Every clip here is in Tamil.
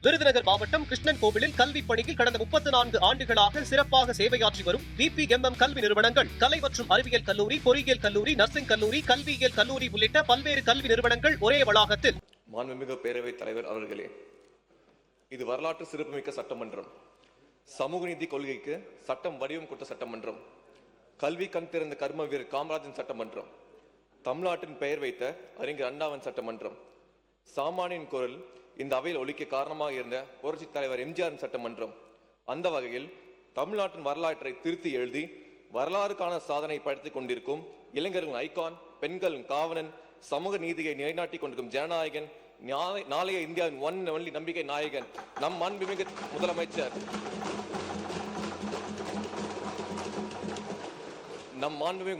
விருதுநகர் மாவட்டம் கிருஷ்ணன் கோவிலில் கல்விப் பணியில் கடந்த 34 ஆண்டுகளாக சிறப்பாக சேவையாற்றி வரும் VPMM கல்வி நிறுவனங்கள், கலை மற்றும் அறிவியல் கல்லூரி, பொறியியல் கல்லூரி, நர்சிங் கல்லூரி, கல்வியியல் கல்லூரி உள்ளிட்ட பல்வேறு கல்வி நிறுவனங்கள் ஒரே வளாகத்தில். மாண்புமிகு பேரவைத் தலைவர் அவர்களே, இது வரலாற்று சிறப்புமிக்க சட்டமன்றம். சமூக நீதி கொள்கைக்கு சட்டம் வடிவம் கொடுத்த சட்டமன்றம். கல்வி கண் திறந்த கர்ம வீரர் காமராஜின் சட்டமன்றம். தமிழ்நாட்டின் பெயர் வைத்த அறிஞர் அண்ணாவின் சட்டமன்றம். சாமானியின் குரல் இந்த அவையில் ஒலிக்க காரணமாக இருந்த புரட்சி தலைவர் எம்ஜிஆரின் சட்டமன்றம். அந்த வகையில் தமிழ்நாட்டின் வரலாற்றை திருத்தி எழுதி வரலாறுக்கான சாதனை படைத்துக் கொண்டிருக்கும் இளைஞர்களின் ஐகான், பெண்களின் காவலன், சமூக நீதியை நிலைநாட்டிக் கொண்டிருக்கும் ஜனநாயகன், நாளைய இந்தியாவின் ஒன் ஒன்லி நம்பிக்கை நாயகன், நம் மாண்புமிகு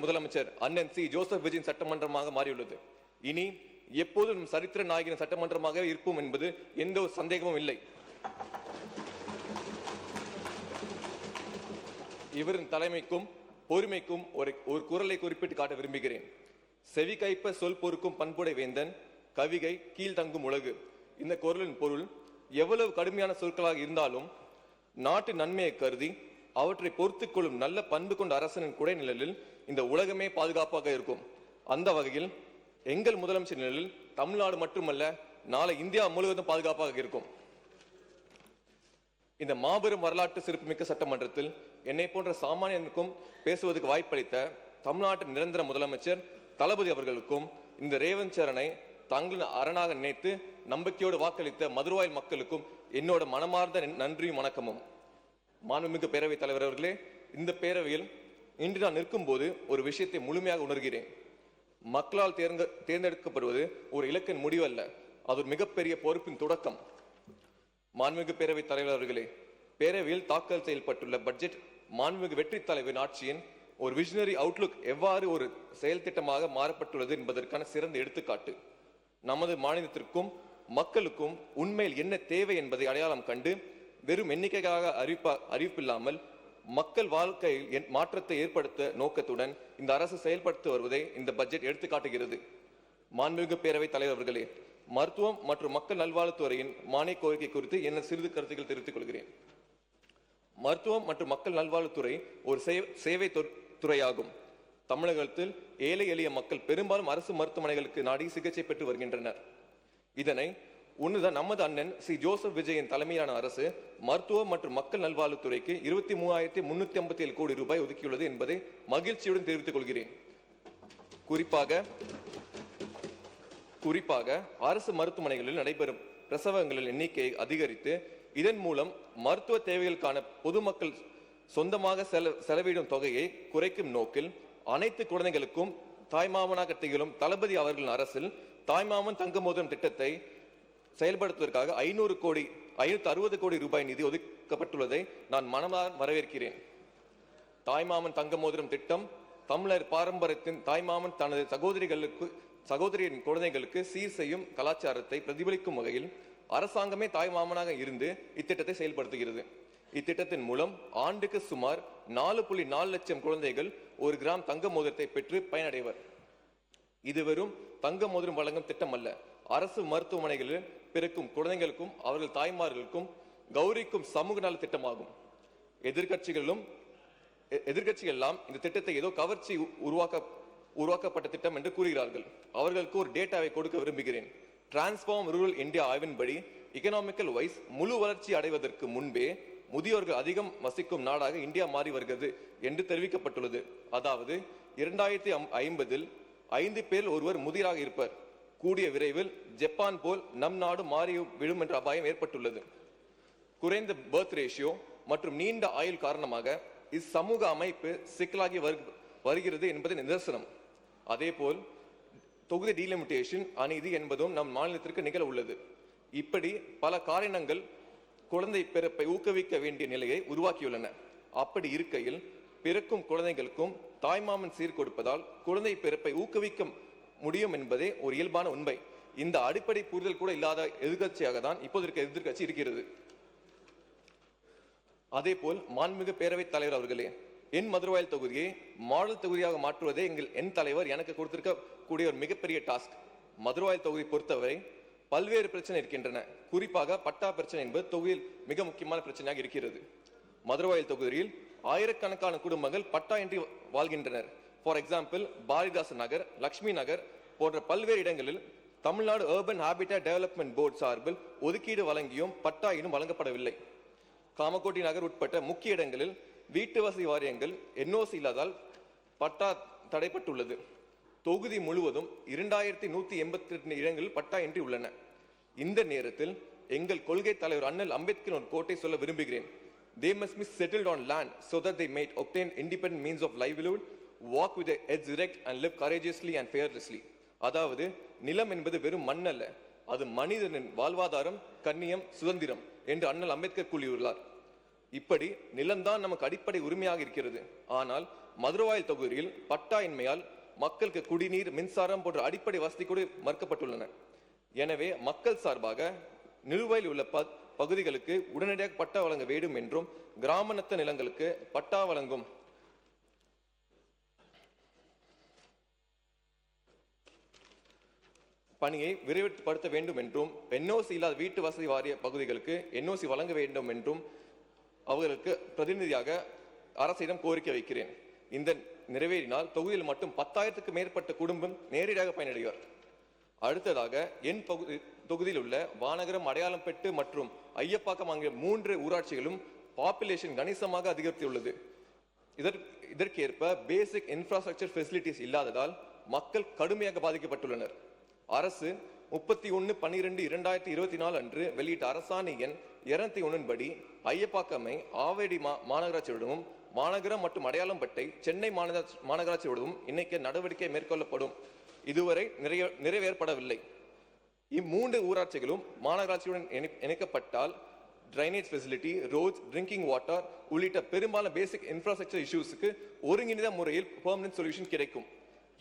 முதலமைச்சர் அண்ணன் சி. ஜோசப் விஜயின் சட்டமன்றமாக மாறியுள்ளது. இனி எப்போதும் சரித்திர நாயகன் சட்டமன்றமாக இருப்போம் என்பது எந்த ஒரு சந்தேகமும் இல்லை. இவரின் தலைமைக்கும் பொறுமைக்கும் ஒரு குரலை குறிப்பிட்டு காட்ட விரும்புகிறேன். செவி கைப்ப சொல் பொறுக்கும் பண்புடை வேந்தன், கவிகை கீழ்த்தங்கும் உலகு. இந்த குரலின் பொருள், எவ்வளவு கடுமையான சொற்களாக இருந்தாலும் நாட்டு நன்மையை கருதி அவற்றை பொறுத்துக் கொள்ளும் நல்ல பண்பு கொண்ட அரசனின் குடைநிழலில் இந்த உலகமே பாதுகாப்பாக இருக்கும். அந்த வகையில் எங்கள் முதலமைச்சர் நிலையில் தமிழ்நாடு மட்டுமல்ல, நாளை இந்தியா முழுவதும் பாதுகாப்பாக இருக்கும். இந்த மாபெரும் வரலாற்று சிறப்புமிக்க சட்டமன்றத்தில் என்னை போன்ற சாமானியனுக்கும் பேசுவதற்கு வாய்ப்பளித்த தமிழ்நாட்டின் நிரந்தர முதலமைச்சர் தளபதி அவர்களுக்கும், இந்த ரேவந்த் சரணை தங்களின் அரணாக நினைத்து நம்பிக்கையோடு வாக்களித்த மதுரவாயல் மக்களுக்கும் என்னோட மனமார்ந்த நன்றியும் வணக்கமும். மாண்புமிகு பேரவைத் தலைவர் அவர்களே, இந்த பேரவையில் இன்று நான் நிற்கும் போது ஒரு விஷயத்தை முழுமையாக உணர்கிறேன். மக்களால் தேர்ந்தெடுக்கப்படுவது ஒரு இலக்கின் முடிவு அல்ல, அது ஒரு மிகப்பெரிய பொறுப்பின் தொடக்கம். மாண்புமிகு பேரவைத் தலைவர் அவர்களே, பேரவையில் தாக்கல் செய்யப்பட்டுள்ள பட்ஜெட் மாண்புமிகு வெற்றி தலைவரின் ஆட்சியின் ஒரு விஷனரி அவுட்லுக் எவ்வாறு ஒரு செயல் திட்டமாக மாறப்பட்டுள்ளது என்பதற்கான சிறந்த எடுத்துக்காட்டு. நமது மாநிலத்திற்கும் மக்களுக்கும் உண்மையில் என்ன தேவை என்பதை அடையாளம் கண்டு வெறும் எண்ணிக்கைக்காக அறிவிப்பில்லாமல் மக்கள் வாழ்க்கையில் மாற்றத்தை ஏற்படுத்த நோக்கத்துடன் இந்த அரசு செயல்படுத்தி வருவதை இந்த பட்ஜெட் எடுத்துக்காட்டுகிறது. மாண்புமிகு பேரவைத் தலைவர் அவர்களே, மருத்துவம் மற்றும் மக்கள் நல்வாழ்வுத்துறையின் மானிய கோரிக்கை குறித்து என்ன சிறிது கருத்துக்கள் தெரிவித்துக் கொள்கிறேன். மருத்துவம் மற்றும் மக்கள் நல்வாழ்வுத்துறை ஒரு சேவை துறையாகும். தமிழகத்தில் ஏழை எளிய மக்கள் பெரும்பாலும் அரசு மருத்துவமனைகளுக்கு நாடி சிகிச்சை பெற்று வருகின்றனர். இதனை ஒன்றுதான் நமது அண்ணன் சி. ஜோசப் விஜயின் தலைமையிலான அரசு மருத்துவம் மற்றும் மக்கள் நல்வாழ்வுத்துறைக்கு 23,357 கோடி ரூபாய் ஒதுக்கியுள்ளது என்பதை மகிழ்ச்சியுடன் தெரிவித்துக் கொள்கிறேன். குறிப்பாக அரசு மருத்துவமனைகளில் நடைபெறும் பிரசவங்களின் எண்ணிக்கையை அதிகரித்து இதன் மூலம் மருத்துவ தேவைகளுக்கான பொதுமக்கள் சொந்தமாக செலவிடும் தொகையை குறைக்கும் நோக்கில் அனைத்து குழந்தைகளுக்கும் தாய்மாமனாக திகழும் தளபதி அவர்களின் அரசில் தாய்மாமன் தங்க மோதிரம் திட்டத்தை செயல்படுத்துவதற்காக 560 கோடி ரூபாய் நிதி ஒதுக்கப்பட்டுள்ளதை நான் மனமாற வரவேற்கிறேன். தாய்மாமன் தங்க மோதிரம் திட்டம் தமிழர் பாரம்பரியத்தின் தாய்மாமன் தனது சகோதரியின் குழந்தைகளுக்கு சீர் செய்யும் கலாச்சாரத்தை பிரதிபலிக்கும் வகையில் அரசாங்கமே தாய்மாமனாக இருந்து இத்திட்டத்தை செயல்படுத்துகிறது. இத்திட்டத்தின் மூலம் ஆண்டுக்கு சுமார் 4.4 லட்சம் குழந்தைகள் 1 கிராம் தங்க மோதிரத்தை பெற்று பயனடைவர். இது வெறும் தங்க மோதிரம் வழங்கும் திட்டம் அல்ல, அரசு மருத்துவமனைகளில் பிறக்கும் குழந்தைகளுக்கும் அவர்கள் தாய்மார்களுக்கும் கௌரிக்கும் சமூக நல திட்டமாகும். எதிர்கட்சிகள் எல்லாம் இந்த திட்டத்தை ஏதோ கவர்ச்சி உருவாக்கப்பட்ட திட்டம் என்று கூறுகிறார்கள். அவர்களுக்கு ஒரு டேட்டாவை கொடுக்க விரும்புகிறேன். டிரான்ஸ்ஃபார்ம் ரூரல் இந்தியா ஆய்வின்படி எகனாமிக்கல் வைஸ் முழு வளர்ச்சி அடைவதற்கு முன்பே முதியோர்கள் அதிகம் வசிக்கும் நாடாக இந்தியா மாறி வருகிறது என்று தெரிவிக்கப்பட்டுள்ளது. அதாவது 2050 5 பேரில் ஒருவர் முதிராக இருப்பர். கூடிய விரைவில் ஜப்பான் போல் நம் நாடு மாறி விழும் என்ற அபாயம் ஏற்பட்டுள்ளது. குறைந்த பர்த் ரேஷியோ மற்றும் நீண்ட ஆயுள் காரணமாக இச்சமூக அமைப்பு சிக்கலாகி வருகிறது என்பது நிதர்சனம். அதேபோல் தொகுதி டீலிமிட்டேஷன் அநீதி என்பதும் நம் மாநிலத்திற்கு நிகழ உள்ளது. இப்படி பல காரணங்கள் குழந்தை பிறப்பை ஊக்குவிக்க வேண்டிய நிலையை உருவாக்கியுள்ளன. அப்படி இருக்கையில் பிறக்கும் குழந்தைகளுக்கும் தாய்மாமன் சீர் கொடுப்பதால் குழந்தை பிறப்பை ஊக்குவிக்க முடியும் என்பதே ஒரு இயல்பான உண்மை. இந்த அடிப்படை புரிதல் கூட இல்லாத எதிர்கட்சியாக தான் இப்போது இருக்க எதிர்கட்சி இருக்கிறது. அதே போல் மாண்புமிகு பேரவைத் தலைவர் அவர்களே, என் மதுரவாயல் தொகுதியை மாடல் தொகுதியாக மாற்றுவதே என் தலைவர் எனக்கு கொடுத்திருக்க கூடிய ஒரு மிகப்பெரிய டாஸ்க். மதுரவாயல் தொகுதி பொறுத்தவரை பல்வேறு பிரச்சனை இருக்கின்றன. குறிப்பாக பட்டா பிரச்சனை என்பது தொகுதியில் மிக முக்கியமான பிரச்சனையாக இருக்கிறது. மதுரவாயல் தொகுதியில் ஆயிரக்கணக்கான குடும்பங்கள் பட்டா இன்றி வாழ்கின்றனர். ஃபார் எக்ஸாம்பிள், பாரதிதாசன் நகர், லக்ஷ்மி நகர் போன்ற பல்வேறு இடங்களில் Tamil Nadu urban habitat development board சார்பில் ஒதுக்கீடு வழங்கியும் பட்டா இன்னும் வழங்கப்படவில்லை. காமகோட்டி நகர் உட்பட்ட முக்கிய இடங்களில் வீட்டு வசதி வாரியங்கள் NOC இல்லாதால் பட்டா தடைப்பட்டுள்ளது. தொகுதி முழுவதும் 2182 இடங்களில் பட்டா இன்றி உள்ளன. இந்த நேரத்தில் எங்கள் கொள்கை தலைவர் அண்ணல் அம்பேத்கர் ஒரு கோட்டை சொல்ல விரும்புகிறேன். They must be settled on land so that they may obtain independent means of livelihood, walk with their heads erect and live courageously and fearlessly. அதாவது நிலம் என்பது வெறும் மண் அல்ல, அது மனிதனின் வாழ்வாதாரம், கண்ணியம், சுதந்திரம் என்று அண்ணல் அம்பேத்கர் கூறியுள்ளார். இப்படி நிலம்தான் நமக்கு அடிப்படை உரிமையாக இருக்கிறது. ஆனால் மதுரவாயல் தொகுதியில் பட்டா இன்மையால் மக்களுக்கு குடிநீர், மின்சாரம் போன்ற அடிப்படை வசதி கூட மறுக்கப்பட்டுள்ளன. எனவே மக்கள் சார்பாக நிலுவையில் உள்ள பகுதிகளுக்கு உடனடியாக பட்டா வழங்க வேண்டும் என்றும், கிராமநத்த நிலங்களுக்கு பட்டா வழங்கும் பணியை விரைவுபடுத்த வேண்டும் என்றும், NOC இல்லாத வீட்டு வசதி வாரிய பகுதிகளுக்கு NOC வழங்க வேண்டும் என்றும் அவர்களுக்கு பிரதிநிதியாக அரசிடம் கோரிக்கை வைக்கிறேன். இந்த நிறைவேறினால் தொகுதியில் மட்டும் 10,000க்கு மேற்பட்ட குடும்பம் நேரடியாக பயனடைவார். அடுத்ததாக என் தொகுதியில் உள்ள வானகரம், அடையாளம்பட்டு மற்றும் ஐயப்பாக்கம் ஆகிய 3 ஊராட்சிகளும் பாப்புலேஷன் கணிசமாக அதிகரித்துள்ளது. இதற்கேற்ப பேசிக் இன்ஃப்ராஸ்ட்ரக்சர் ஃபெசிலிட்டிஸ் இல்லாததால் மக்கள் கடுமையாக பாதிக்கப்பட்டுள்ளனர். அரசு 31/12/2024 அன்று வெளியிட்ட அரசாணை எண் 201 படி ஐயப்பாக்கமை ஆவடி மாநகராட்சியுடனும், மாநகரம் மற்றும் அடையாளம்பட்டை சென்னை மாநகராட்சியுடனும் இணைக்க நடவடிக்கை மேற்கொள்ளப்படும். இதுவரை நிறைவேறப்படவில்லை. இம்மூன்று ஊராட்சிகளும் மாநகராட்சியுடன் இணைக்கப்பட்டால் drainage facility, roads, drinking water உள்ளிட்ட பெரும்பாலான பேசிக் இன்ஃப்ராஸ்ட்ரக்சர் இஷ்யூஸுக்கு ஒருங்கிணைந்த முறையில் பெர்மனன்ட் சொல்யூஷன் கிடைக்கும்.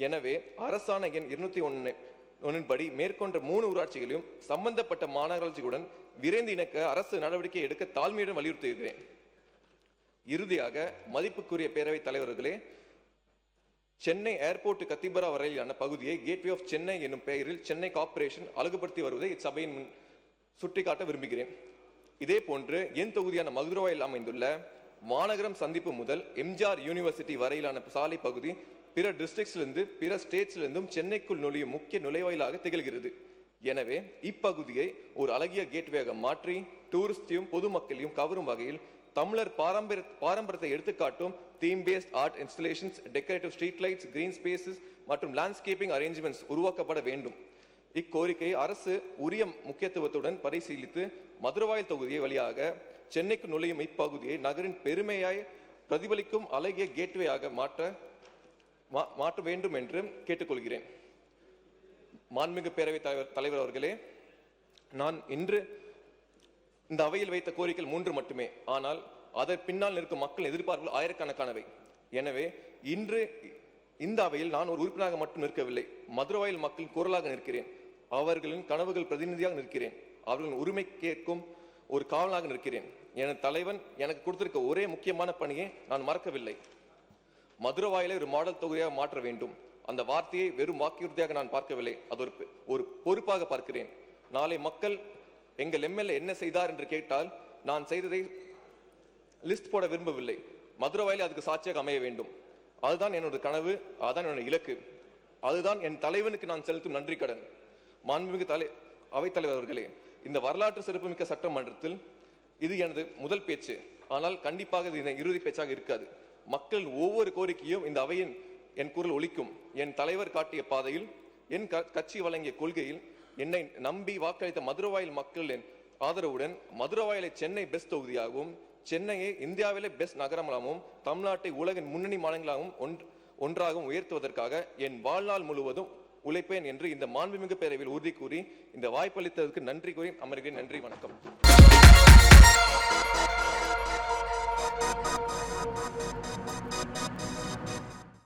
எனவே அரசாணை எண் 201 படி மேற்கொண்ட 3 ஊராட்சிகளையும் சம்பந்தப்பட்ட மாநகராட்சிகளுடன் விரைந்து இணைக்க அரசு நடவடிக்கை எடுக்க தாழ்மையுடன் வலியுறுத்துகிறேன். இறுதியாக மதிப்புக்குரிய பேரவைத் தலைவர்களே, சென்னை ஏர்போர்ட் கத்திபரா வரையிலான பகுதியை கேட்வே ஆஃப் சென்னை என்னும் பெயரில் சென்னை கார்ப்பரேஷன் அழகுபடுத்தி வருவதை இச்சபையின் முன் சுட்டிக்காட்ட விரும்புகிறேன். இதே போன்று என் தொகுதியான மதுரவாயில் அமைந்துள்ள மாநகரம் சந்திப்பு முதல் MGR யூனிவர்சிட்டி வரையிலான சாலை பகுதி பிற டிஸ்ட்ரிக்ட்ஸிலிருந்து, பிற ஸ்டேட்ஸிலிருந்தும் சென்னைக்குள் நுழையும் முக்கிய நுழைவாயிலாக திகழ்கிறது. எனவே இப்பகுதியை ஒரு அழகிய கேட்வேயாக மாற்றி டூரிஸ்டையும் பொதுமக்களையும் கவரும் வகையில் தமிழர் பாரம்பரியத்தை எடுத்துக்காட்டும் theme paste art installations, decorative street lights, green spaces மற்றும் லேண்ட்ஸ்கேப்பிங் அரேஞ்ச்மெண்ட்ஸ் உருவாக்கப்பட வேண்டும். இக்கோரிக்கையை அரசு உரிய முக்கியத்துவத்துடன் பரிசீலித்து மதுரவாயல் தொகுதியை வழியாக சென்னைக்கு நுழையும் இப்பகுதியை நகரின் பெருமையாய் பிரதிபலிக்கும் அழகிய கேட்வேயாக மாற்ற வேண்டும் என்று கேட்டுக்கொள்கிறேன். மாண்புமிகு பேரவைத் தலைவர் அவர்களே, நான் இன்று இந்த அவையில் வைத்த கோரிக்கைகள் 3 மட்டுமே. ஆனால் அதன் பின்னால் நிற்கும் மக்கள் எதிர்பார்ப்புகள் ஆயிரக்கணக்கானவை. எனவே இன்று இந்த அவையில் நான் ஒரு உறுப்பினராக மட்டும் நிற்கவில்லை, மதுரவாயல் மக்கள் குரலாக நிற்கிறேன். அவர்களின் கனவுகள் பிரதிநிதியாக நிற்கிறேன். அவர்களின் உரிமை கேட்கும் ஒரு காவலாக நிற்கிறேன். எனது தலைவன் எனக்கு கொடுத்திருக்க ஒரே முக்கியமான பணியை நான் மறக்கவில்லை. மதுரவாயலை ஒரு மாடல் தொகுதியாக மாற்ற வேண்டும். அந்த வார்த்தையை வெறும் வாக்குறுதியாக நான் பார்க்கவில்லை, அது ஒரு பொறுப்பாக பார்க்கிறேன். நாளை மக்கள் எங்கள் MLA என்ன செய்தார் என்று கேட்டால் நான் செய்ததை லிஸ்ட் போட விரும்பவில்லை. மதுரவாயலை அதுக்கு சாட்சியாக அமைய வேண்டும். அதுதான் என்னோட கனவு, அதுதான் என்னோட இலக்கு, அதுதான் என் தலைவனுக்கு நான் செலுத்தும் நன்றி கடன். மாண்புமிகு அவைத்தலைவர் அவர்களே, இந்த வரலாற்று சிறப்புமிக்க சட்டமன்றத்தில் இது எனது முதல் பேச்சு. ஆனால் கண்டிப்பாக இது இறுதி பேச்சாக இருக்காது. மக்கள் ஒவ்வொரு கோரிக்கையும் இந்த அவையின் என் குரல் ஒலிக்கும். என் தலைவர் காட்டிய பாதையில், என் கட்சி வழங்கிய கொள்கையில் என்னை நம்பி வாக்களித்த மதுரவாயல் மக்களின் ஆதரவுடன் மதுரவாயலை சென்னை பெஸ்ட் தொகுதியாகவும், சென்னையை இந்தியாவிலே பெஸ்ட் நகரமாகவும், தமிழ்நாட்டை உலகின் முன்னணி மாநிலங்களாகவும் ஒன்றாகவும் உயர்த்துவதற்காக என் வாழ்நாள் முழுவதும் உழைப்பேன் என்று இந்த மாண்புமிகு பேரவையில் உறுதி கூறி இந்த வாய்ப்பளித்ததற்கு நன்றி கூறி அமர்கிறேன். நன்றி, வணக்கம்.